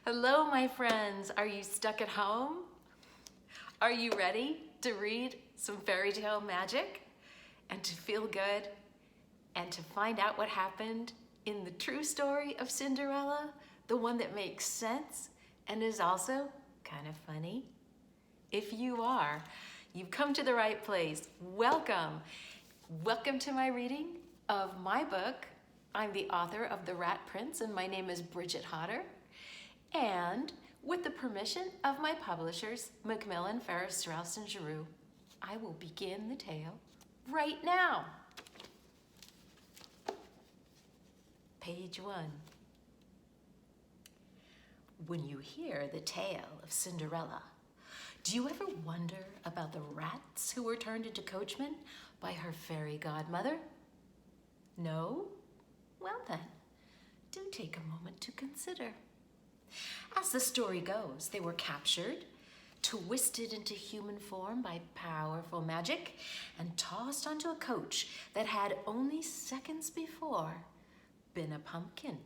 Hello, my friends. Are you stuck at home? Are you ready to read some fairy tale magic and to feel good and to find out what happened in the true story of Cinderella, the one that makes sense and is also kind of funny? If you are, you've come to the right place. Welcome. Welcome to my reading of my book. I'm the author of The Rat Prince, and my name is Bridget Hodder. And with the permission of my publishers, Macmillan, Ferris, Strauss, and Giroux, I will begin the tale right now. Page 1. When you hear the tale of Cinderella, do you ever wonder about the rats who were turned into coachmen by her fairy godmother? No? Well then, do take a moment to consider. As the story goes, they were captured, twisted into human form by powerful magic, and tossed onto a coach that had only seconds before been a pumpkin.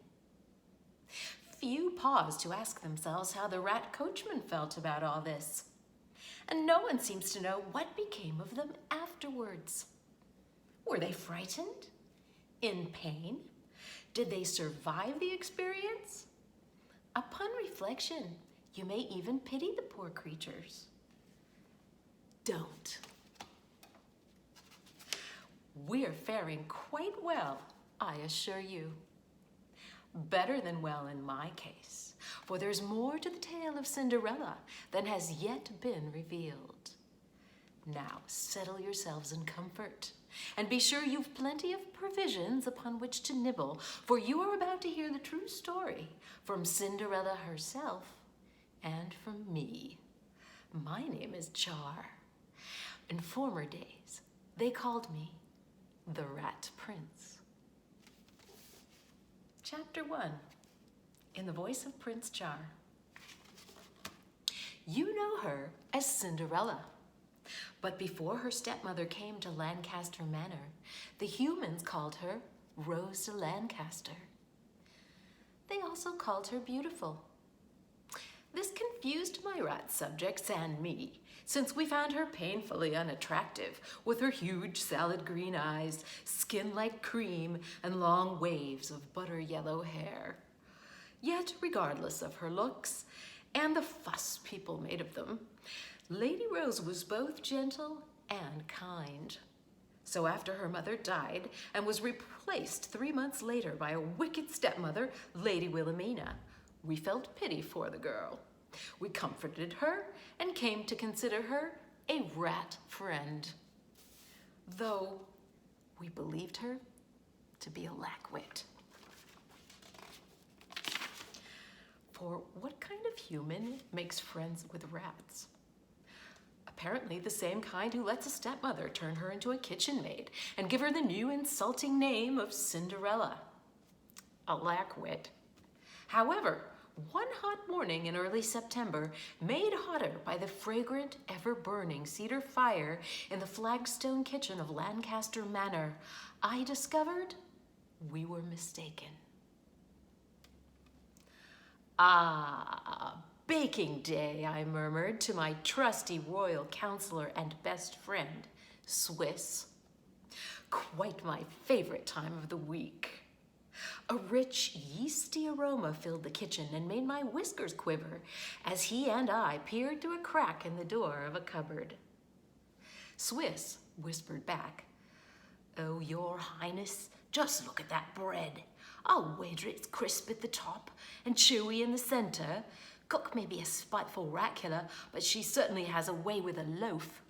Few paused to ask themselves how the rat coachman felt about all this, and no one seems to know what became of them afterwards. Were they frightened? In pain? Did they survive the experience? Upon reflection, you may even pity the poor creatures. Don't. We're faring quite well, I assure you. Better than well in my case, for there's more to the tale of Cinderella than has yet been revealed. Now settle yourselves in comfort, and be sure you've plenty of provisions upon which to nibble, for you are about to hear the true story from Cinderella herself and from me. My name is Char. In former days, they called me the Rat Prince. Chapter 1, in the voice of Prince Char. You know her as Cinderella. But before her stepmother came to Lancaster Manor, the humans called her Rose de Lancaster. They also called her beautiful. This confused my rat subjects and me, since we found her painfully unattractive, with her huge salad green eyes, skin like cream, and long waves of butter yellow hair. Yet, regardless of her looks and the fuss people made of them, Lady Rose was both gentle and kind. So after her mother died and was replaced 3 months later by a wicked stepmother, Lady Wilhemina, we felt pity for the girl. We comforted her and came to consider her a rat friend, though we believed her to be a lackwit. For what kind of human makes friends with rats? Apparently the same kind who lets a stepmother turn her into a kitchen maid and give her the new insulting name of Cinderella. A lackwit. However, one hot morning in early September, made hotter by the fragrant, ever-burning cedar fire in the flagstone kitchen of Lancaster Manor, I discovered we were mistaken. Ah, baking day, I murmured to my trusty royal counselor and best friend, Swiss. Quite my favorite time of the week. A rich, yeasty aroma filled the kitchen and made my whiskers quiver as he and I peered through a crack in the door of a cupboard. Swiss whispered back, "Oh, your highness, just look at that bread. I'll wager it's crisp at the top and chewy in the center. Cook may be a spiteful rat killer, but she certainly has a way with a loaf."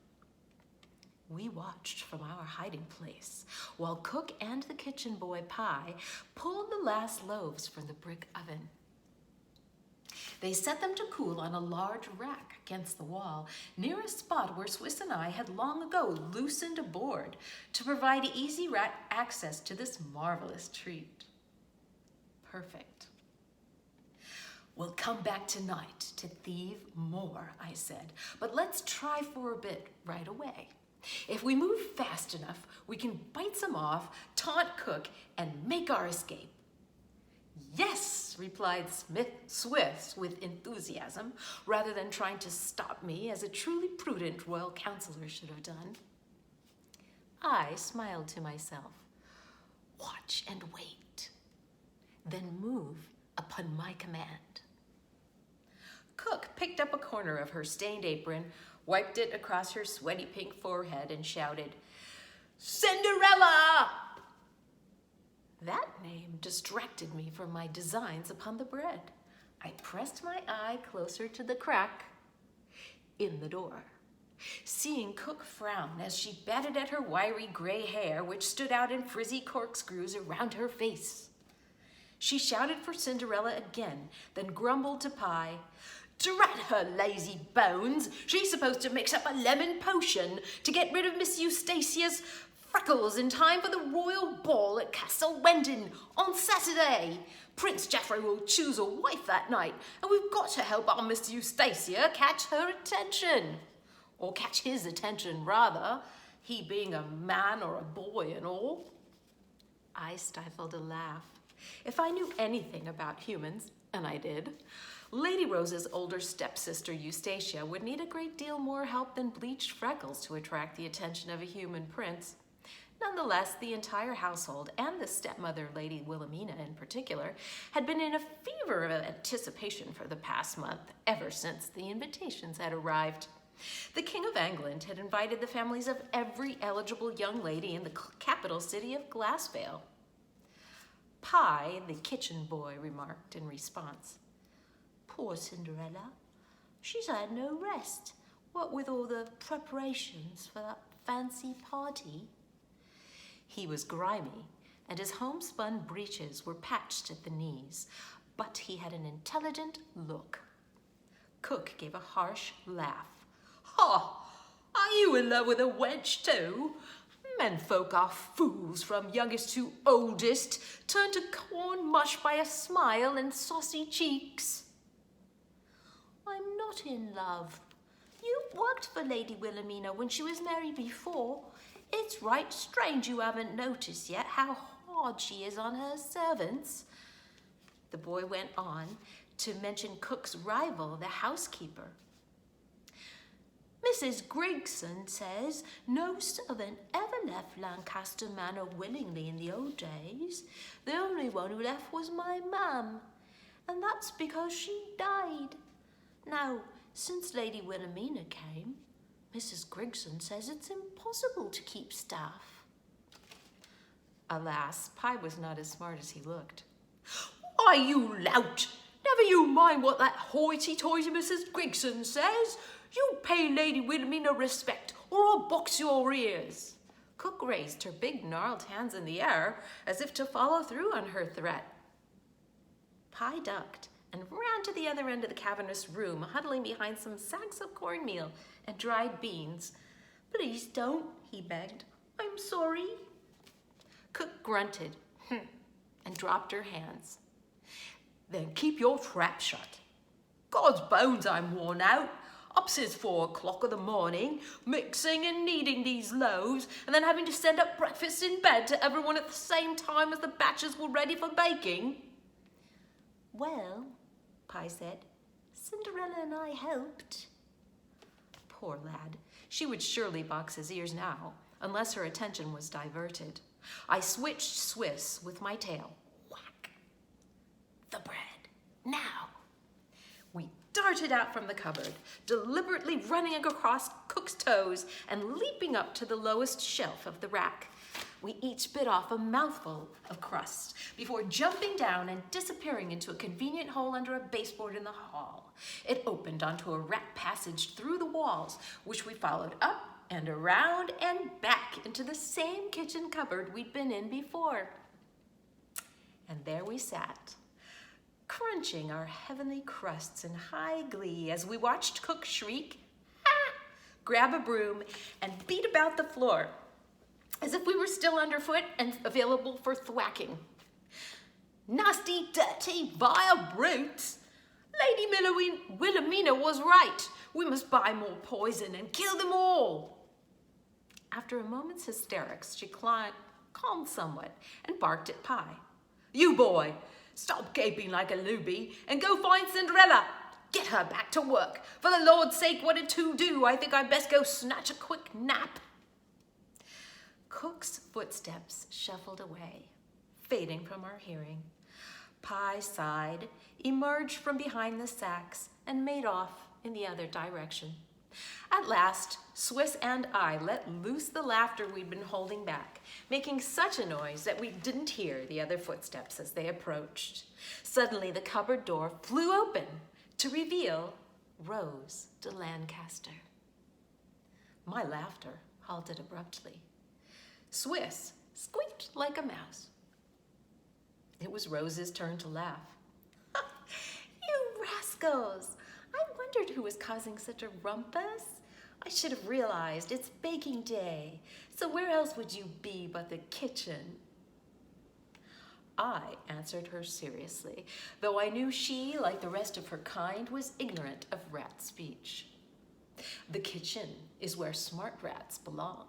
We watched from our hiding place while Cook and the kitchen boy Pie pulled the last loaves from the brick oven. They set them to cool on a large rack against the wall near a spot where Swiss and I had long ago loosened a board to provide easy rat access to this marvelous treat. Perfect. "We'll come back tonight to thieve more," I said, "but let's try for a bit right away. If we move fast enough, we can bite some off, taunt Cook, and make our escape." Yes, replied Swiss with enthusiasm, rather than trying to stop me as a truly prudent royal counselor should have done. I smiled to myself. Watch and wait, then move upon my command. Cook picked up a corner of her stained apron, wiped it across her sweaty pink forehead, and shouted, "Cinderella!" That name distracted me from my designs upon the bread. I pressed my eye closer to the crack in the door, seeing Cook frown as she batted at her wiry gray hair, which stood out in frizzy corkscrews around her face. She shouted for Cinderella again, then grumbled to Pie, "Drat her lazy bones! She's supposed to mix up a lemon potion to get rid of Miss Eustasia's freckles in time for the royal ball at Castle Wendon on Saturday. Prince Jaffrey will choose a wife that night, and we've got to help our Miss Eustacia catch her attention. Or catch his attention, rather, he being a man or a boy and all." I stifled a laugh. If I knew anything about humans, and I did, Lady Rose's older stepsister Eustacia would need a great deal more help than bleached freckles to attract the attention of a human prince. Nonetheless, the entire household, and the stepmother, Lady Wilhemina in particular, had been in a fever of anticipation for the past month, ever since the invitations had arrived. The King of England had invited the families of every eligible young lady in the capital city of Glassvale. Pie, the kitchen boy, remarked in response, "Poor Cinderella. She's had no rest, what with all the preparations for that fancy party." He was grimy, and his homespun breeches were patched at the knees, but he had an intelligent look. Cook gave a harsh laugh. "Ha! Are you in love with a wench too? Menfolk are fools from youngest to oldest, turned to corn mush by a smile and saucy cheeks." "I'm not in love. You worked for Lady Wilhemina when she was married before. It's right strange you haven't noticed yet how hard she is on her servants." The boy went on to mention Cook's rival, the housekeeper. "Mrs. Gregson says no servant ever left Lancaster Manor willingly in the old days. The only one who left was my mum, and that's because she died. Now, since Lady Wilhemina came, Mrs. Gregson says it's impossible to keep staff." Alas, Pie was not as smart as he looked. "Why, you lout! Never you mind what that hoity-toity Mrs. Gregson says. You pay Lady Wilhemina respect, or I'll box your ears." Cook raised her big gnarled hands in the air as if to follow through on her threat. Pie ducked and ran to the other end of the cavernous room, huddling behind some sacks of cornmeal and dried beans. "Please don't," he begged. "I'm sorry." Cook grunted and dropped her hands. "Then keep your trap shut. God's bones, I'm worn out. Up since 4 o'clock of the morning, mixing and kneading these loaves, and then having to send up breakfast in bed to everyone at the same time as the batches were ready for baking." "Well," Pie said, "Cinderella and I helped." Poor lad. She would surely box his ears now, unless her attention was diverted. I switched Swiss with my tail. Whack! The bread. Now! We darted out from the cupboard, deliberately running across Cook's toes and leaping up to the lowest shelf of the rack. We each bit off a mouthful of crust before jumping down and disappearing into a convenient hole under a baseboard in the hall. It opened onto a rat passage through the walls, which we followed up and around and back into the same kitchen cupboard we'd been in before. And there we sat, crunching our heavenly crusts in high glee as we watched Cook shriek, "Ah!" grab a broom, and beat about the floor, as if we were still underfoot and available for thwacking. "Nasty, dirty, vile brutes! Lady Wilhemina was right. We must buy more poison and kill them all." After a moment's hysterics, she calmed somewhat and barked at Pie. "You boy, Stop gaping like a looby and go find Cinderella. Get her back to work. For the Lord's sake, what did two do? I think I'd best go snatch a quick nap. Cook's footsteps shuffled away, fading from our hearing. Pie sighed, emerged from behind the sacks, and made off in the other direction. At last, Swiss and I let loose the laughter we'd been holding back, making such a noise that we didn't hear the other footsteps as they approached. Suddenly, the cupboard door flew open to reveal Rose de Lancaster. My laughter halted abruptly. Swiss squeaked like a mouse. It was Rose's turn to laugh. You rascals! I wondered who was causing such a rumpus. I should have realized it's baking day. So where else would you be but the kitchen? I answered her seriously, though I knew she, like the rest of her kind, was ignorant of rat speech. The kitchen is where smart rats belong,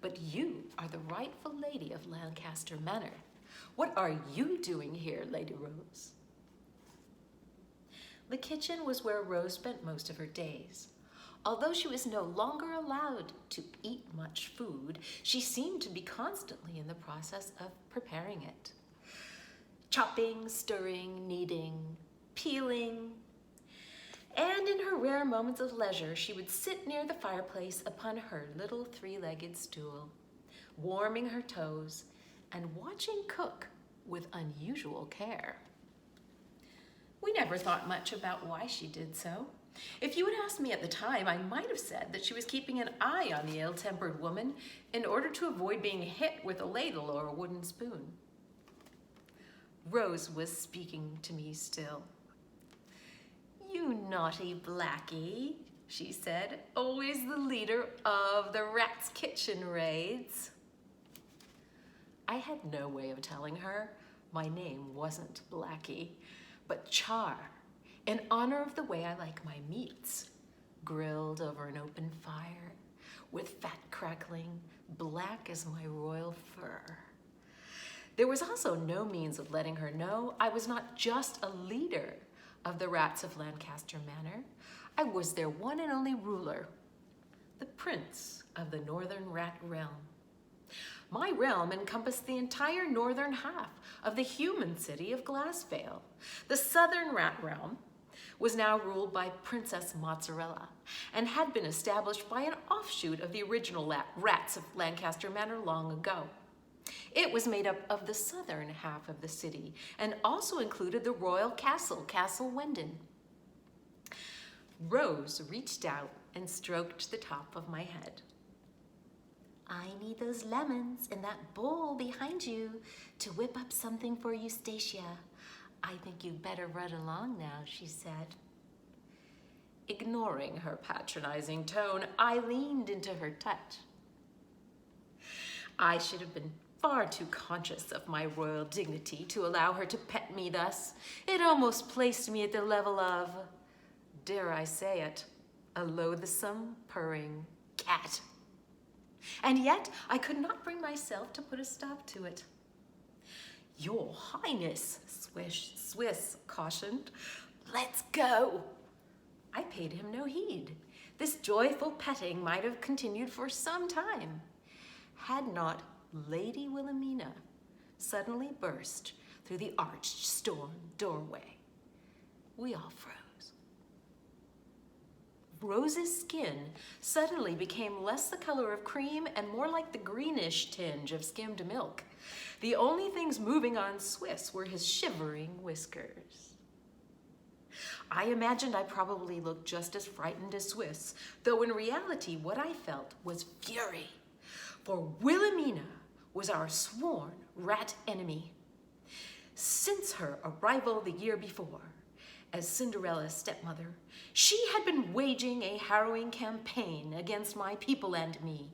but you are the rightful lady of Lancaster Manor. What are you doing here, Lady Rose? The kitchen was where Rose spent most of her days. Although she was no longer allowed to eat much food, she seemed to be constantly in the process of preparing it. Chopping, stirring, kneading, peeling. And in her rare moments of leisure, she would sit near the fireplace upon her little three-legged stool, warming her toes and watching Cook with unusual care. We never thought much about why she did so. If you had asked me at the time, I might have said that she was keeping an eye on the ill-tempered woman in order to avoid being hit with a ladle or a wooden spoon. Rose was speaking to me still. You naughty Blackie, she said, always the leader of the Rat's Kitchen raids. I had no way of telling her my name wasn't Blackie, but Char, in honor of the way I like my meats, grilled over an open fire, with fat crackling, black as my royal fur. There was also no means of letting her know I was not just a leader of the Rats of Lancaster Manor. I was their one and only ruler, the Prince of the Northern Rat Realm. My realm encompassed the entire northern half of the human city of Glassvale. The southern rat realm was now ruled by Princess Mozzarella and had been established by an offshoot of the original Rats of Lancaster Manor long ago. It was made up of the southern half of the city and also included the royal castle, Castle Wendon. Rose reached out and stroked the top of my head. I need those lemons in that bowl behind you to whip up something for Eustacia. I think you'd better run along now, she said. Ignoring her patronizing tone, I leaned into her touch. I should have been far too conscious of my royal dignity to allow her to pet me thus. It almost placed me at the level of, dare I say it, a loathsome, purring cat. And yet, I could not bring myself to put a stop to it. Your Highness, Swiss cautioned, let's go. I paid him no heed. This joyful petting might have continued for some time, had not Lady Wilhemina suddenly burst through the arched stone doorway. We all froze. Rose's skin suddenly became less the color of cream and more like the greenish tinge of skimmed milk. The only things moving on Swiss were his shivering whiskers. I imagined I probably looked just as frightened as Swiss, though in reality what I felt was fury. For Wilhemina was our sworn rat enemy. Since her arrival the year before, as Cinderella's stepmother, she had been waging a harrowing campaign against my people and me.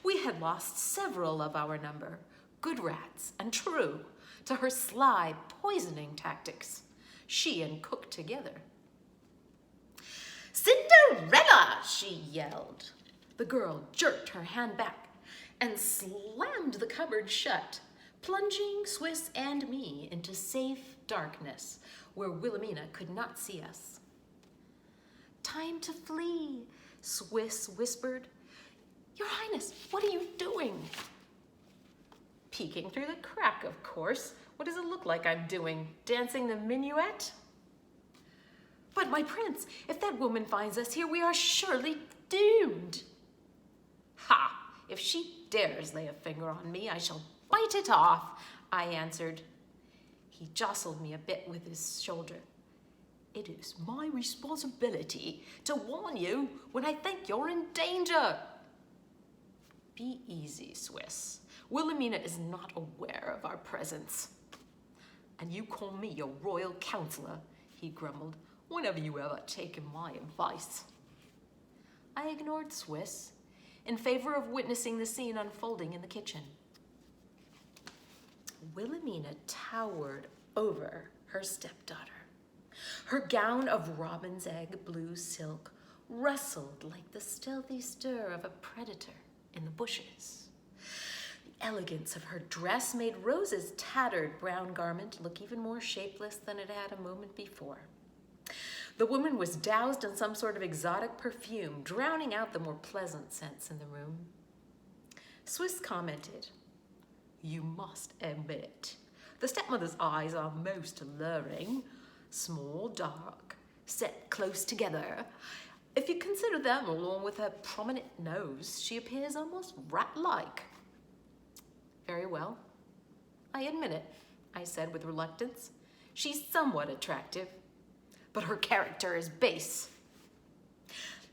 We had lost several of our number, good rats and true, to her sly poisoning tactics, she and Cook together. Cinderella, she yelled. The girl jerked her hand back and slammed the cupboard shut, plunging Swiss and me into safe darkness where Wilhemina could not see us. "Time to flee," Swiss whispered. "Your Highness, what are you doing?" "Peeking through the crack, of course. What does it look like I'm doing? Dancing the minuet?" "But my prince, if that woman finds us here, we are surely doomed." "Ha! If she dares lay a finger on me, I shall bite it off," I answered. He jostled me a bit with his shoulder. "It is my responsibility to warn you when I think you're in danger." "Be easy, Swiss. Wilhemina is not aware of our presence." "And you call me your royal counselor," he grumbled. "When have you ever taken my advice?" I ignored Swiss in favor of witnessing the scene unfolding in the kitchen. Wilhemina towered over her stepdaughter. Her gown of robin's egg blue silk rustled like the stealthy stir of a predator in the bushes. The elegance of her dress made Rose's tattered brown garment look even more shapeless than it had a moment before. The woman was doused in some sort of exotic perfume, drowning out the more pleasant scents in the room. Swiss commented, "You must admit, the stepmother's eyes are most alluring. Small, dark, set close together. If you consider them along with her prominent nose, she appears almost rat-like." "Very well. I admit it," I said with reluctance. "She's somewhat attractive, but her character is base."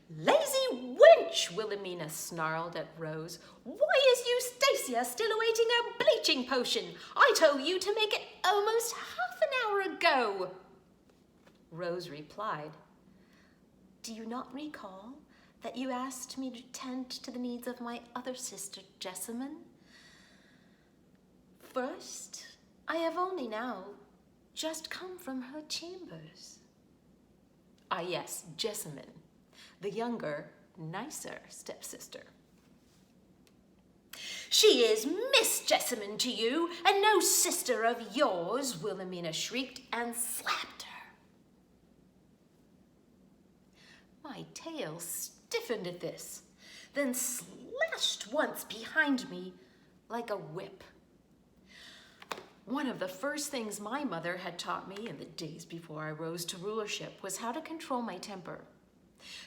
"Lazy wench!" Wilhemina snarled at Rose. "Why is Eustacia still awaiting her bleaching potion? I told you to make it almost half an hour ago." Rose replied, "Do you not recall that you asked me to tend to the needs of my other sister, Jessamine? First, I have only now just come from her chambers." "Ah, yes, Jessamine, the younger, nicer stepsister." "She is Miss Jessamine to you, and no sister of yours," Wilhemina shrieked and slapped her. My tail stiffened at this, then slashed once behind me like a whip. One of the first things my mother had taught me in the days before I rose to rulership was how to control my temper,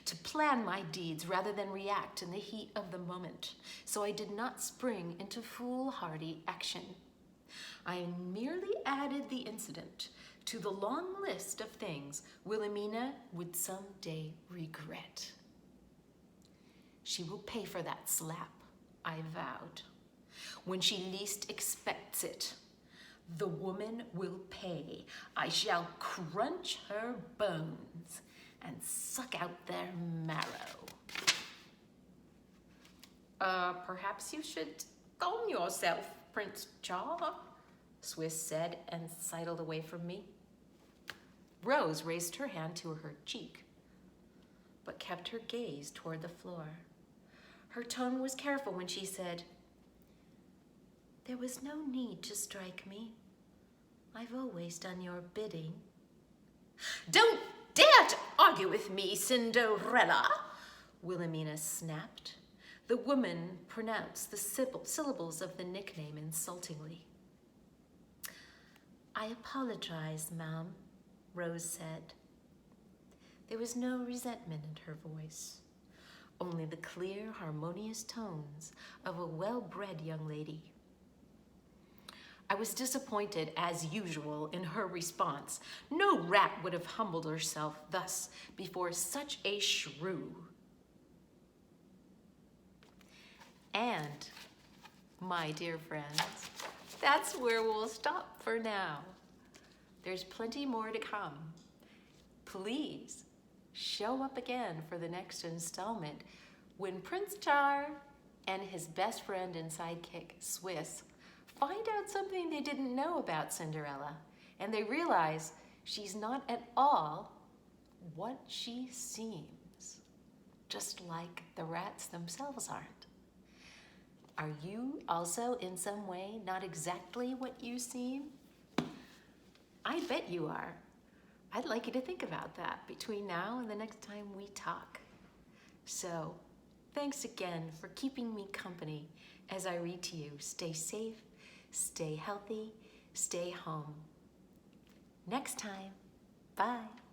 to plan my deeds rather than react in the heat of the moment, so I did not spring into foolhardy action. I merely added the incident to the long list of things Wilhemina would someday regret. She will pay for that slap, I vowed. When she least expects it, the woman will pay. I shall crunch her bones and suck out their marrow. Perhaps you should calm yourself, Prince Charles," Swiss said and sidled away from me. Rose raised her hand to her cheek, but kept her gaze toward the floor. Her tone was careful when she said, "There was no need to strike me. I've always done your bidding." "Don't dare to argue with me, Cinderella," Wilhemina snapped. The woman pronounced the syllables of the nickname insultingly. "I apologize, ma'am," Rose said. There was no resentment in her voice, only the clear, harmonious tones of a well-bred young lady. I was disappointed, as usual, in her response. No rat would have humbled herself thus before such a shrew. And, my dear friends, that's where we'll stop for now. There's plenty more to come. Please show up again for the next installment when Prince Char and his best friend and sidekick, Swiss, find out something they didn't know about Cinderella, and they realize she's not at all what she seems, just like the rats themselves aren't. Are you also in some way not exactly what you seem? I bet you are. I'd like you to think about that between now and the next time we talk. So, thanks again for keeping me company as I read to you. Stay safe, stay healthy, stay home. Next time, bye.